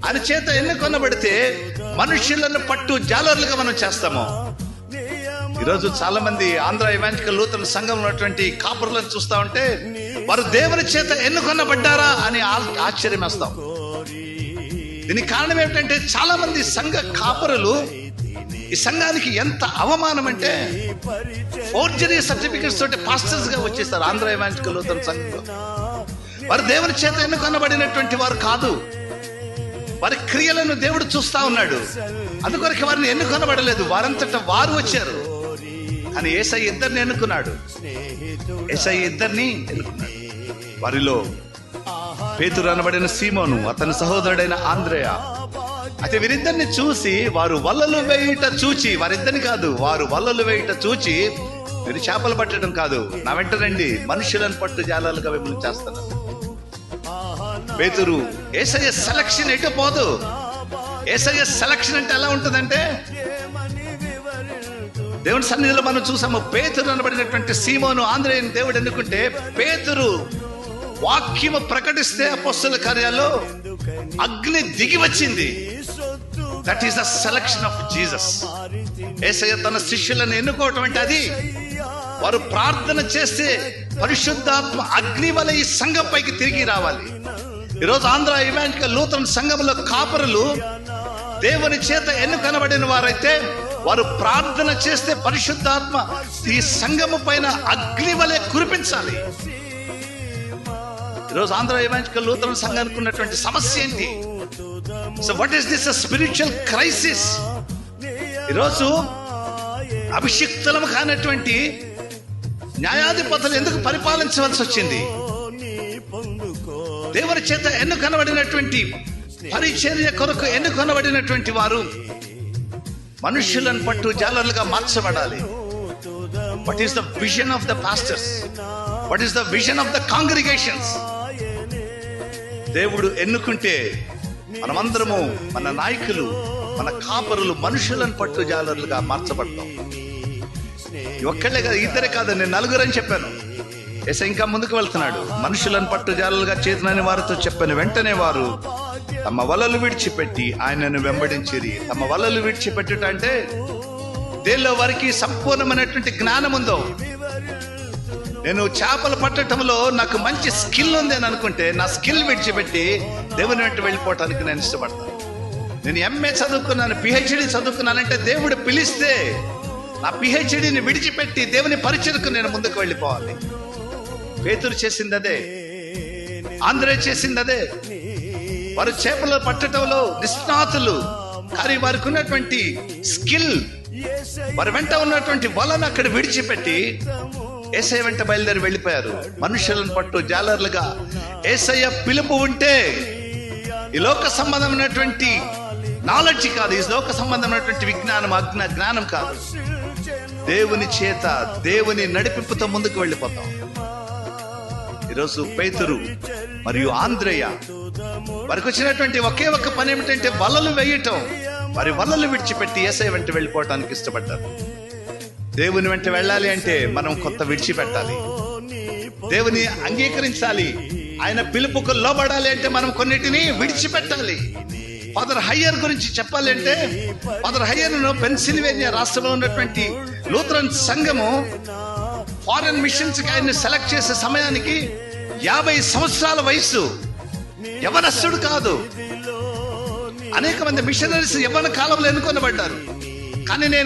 ఆయన చేత ఎన్నుకొనబడితే మనుషులను పట్టు జాలర్లుగా మనం చేస్తాము. ఈరోజు చాలా మంది ఆంధ్ర ఎవాంజలికల్ లూథరన్ సంఘంలో ఉన్నటువంటి కాపరులను చూస్తా ఉంటే వారు దేవుని చేత ఎన్నుకొనబడ్డారా అని ఆశ్చర్యం వేస్తాం. దీనికి కారణం ఏమిటంటే చాలా మంది సంఘ కాపరులు ఈ సంఘానికి ఎంత అవమానం అంటే ఫోర్జరీ సర్టిఫికెట్స్ తోటి పాస్టర్స్ గా వచ్చేస్తారు ఆంధ్ర ఎవాంజలికల్ లూథరన్ సంఘంలో. వారు దేవుని చేత ఎన్నుకొనబడినటువంటి వారు కాదు. వారి క్రియలను దేవుడు చూస్తా ఉన్నాడు. అందుకొరకు వారిని ఎన్నుకొనబడలేదు, వారంతటా వారు వచ్చారు. కానీ యేసయ్య ఇద్దరిని ఎన్నుకున్నాడు. వారిలో పేతురు అనబడిన సీమోను, అతని సహోదరుడైన ఆంద్రేయ. అయితే వీరిద్దరిని చూసి వారు వలలు వేయుట చూచి, వారిద్దరిని కాదు, వారు వలలు వేయుట చూచి, మీరు చేపలు పట్టడం కాదు, నా వెంట రండి, మనుషులను పట్టు జాలాలుగా మిమ్మల్ని చేస్తాను. పేతురు యేసయ్య సెలక్షన్ ఎటు పోదు. యేసయ్య సెలక్షన్ అంటే ఎలా ఉంటుందంటే, దేవుని సన్నిధిలో మనం చూసాము, పేతురు అనబడినటువంటి సీమోను ఆంద్రేయని దేవుడు ఎన్నుకుంటే, పేతురు వాక్యము ప్రకటిస్తే అపొస్తలుల కార్యాల్లో అగ్ని దిగి వచ్చింది. That is the selection of Jesus. యేసయ్య తన శిష్యులను ఎన్నుకోవటం అంటే అది. వారు ప్రార్థన చేస్తే పరిశుద్ధాత్మ అగ్ని వల్ల ఈ సంఘం పైకి తిరిగి రావాలి. ఈరోజు ఆంధ్ర ఎవాంజలికల్ లూథరన్ సంఘంలో కాపరులు దేవుని చేత ఎన్నుకొనబడిన వారైతే వారు ప్రార్థన చేస్తే పరిశుద్ధాత్మ ఈ సంఘము పైన అగ్ని వలె కురిపించాలి. ఈరోజు ఆంధ్ర ఎవాంజలికల్ లూథరన్ సంఘానికి ఉన్నటువంటి సమస్య ఏంటి? So what is this spiritual crisis? ఈరోజు అభిషిక్తులము కానటువంటి న్యాయాధిపతులు ఎందుకు పరిపాలించవలసి వచ్చింది? దేవుని చేత ఎన్నుకొనబడినటువంటి పరిచర్య కొరకు ఎన్నుకొనబడినటువంటి వారు మనుషులను పట్టు జాలర్లుగా మార్చబడాలి. What is the vision of the pastors? What is the vision of the congregations? దేవుడు ఎన్నుకుంటే మనమందరము, మన నాయకులు, మన కాపరులు మనుషులను పట్టు జాలర్లుగా మార్చబడతాం. ఒక్కళ్ళే కాదు, ఇద్దరే కాదు, నేను నలుగురని చెప్పాను. యేసయ్య ఇంకా ముందుకు వెళ్తున్నాడు. మనుషులను పట్టు జాలలుగా చేతునని వారితో చెప్పాను. వెంటనే వారు తమ వలలు విడిచిపెట్టి ఆయనను వెంబడించిరి. తమ వలలు విడిచిపెట్టుట అంటే దేనిలో వారికి సంపూర్ణమైనటువంటి జ్ఞానం ఉందో. నేను చేపలు పట్టడంలో నాకు మంచి స్కిల్ ఉంది అని అనుకుంటే నా స్కిల్ విడిచిపెట్టి దేవుని వెంట వెళ్ళిపోవటానికి నేను ఇష్టపడతాను. నేను ఎంఏ చదువుకున్నాను, పిహెచ్డి చదువుకున్నానంటే దేవుడు పిలిస్తే నా పిహెచ్డిని విడిచిపెట్టి దేవుని పరిచయకు నేను ముందుకు వెళ్ళిపోవాలి. పేతురు చేసింది అదే, ఆంద్రేయ చేసింది అదే. వారు చేపలు పట్టడంలో నిష్ణాతులు, కానీ వారికి ఉన్నటువంటి స్కిల్, వారి వెంట ఉన్నటువంటి వలను అక్కడ విడిచిపెట్టి యేసయ్య వెంట బయలుదేరి వెళ్ళిపోయారు. మనుషులను పట్టు జాలర్లుగా యేసయ్య పిలుపు ఉంటే ఈ లోక సంబంధమైనటువంటి నాలెడ్జ్ కాదు, ఈ లోక సంబంధమైనటువంటి విజ్ఞానం జ్ఞానం కాదు, దేవుని చేత దేవుని నడిపింపుతో ముందుకు వెళ్ళిపోతాం. ఈరోజు పేతురు మరియు ఆంద్రేయ వారికి వచ్చినటువంటి ఒకే ఒక్క పని ఏమిటంటే వలలు వేయటం. వారి వలలు విడిచిపెట్టి యేసయ్య వెంట వెళ్ళిపోవటానికి ఇష్టపడ్డారు. దేవుని వెంట వెళ్ళాలి అంటే మనం కొత్త విడిచిపెట్టాలి, దేవుని అంగీకరించాలి. ఆయన పిలుపుకు లోబడాలి అంటే మనం కొన్నిటిని విడిచిపెట్టాలి. ఫాదర్ హయ్యర్ గురించి చెప్పాలి అంటే, ఫాదర్ హయ్యర్ను పెన్సిల్వేనియా రాష్ట్రంలో ఉన్నటువంటి లూథరన్ సంఘము ఫారెన్ మిషన్స్ కి ఆయన్ని సెలెక్ట్ చేసే సమయానికి 50 సంవత్సరాల వయసు, యవనస్తుడు కాదు. అనేక మంది మిషనరీస్ యవ్వన కాలంలో ఎన్నుకొనబడ్డారు. కానీ నేను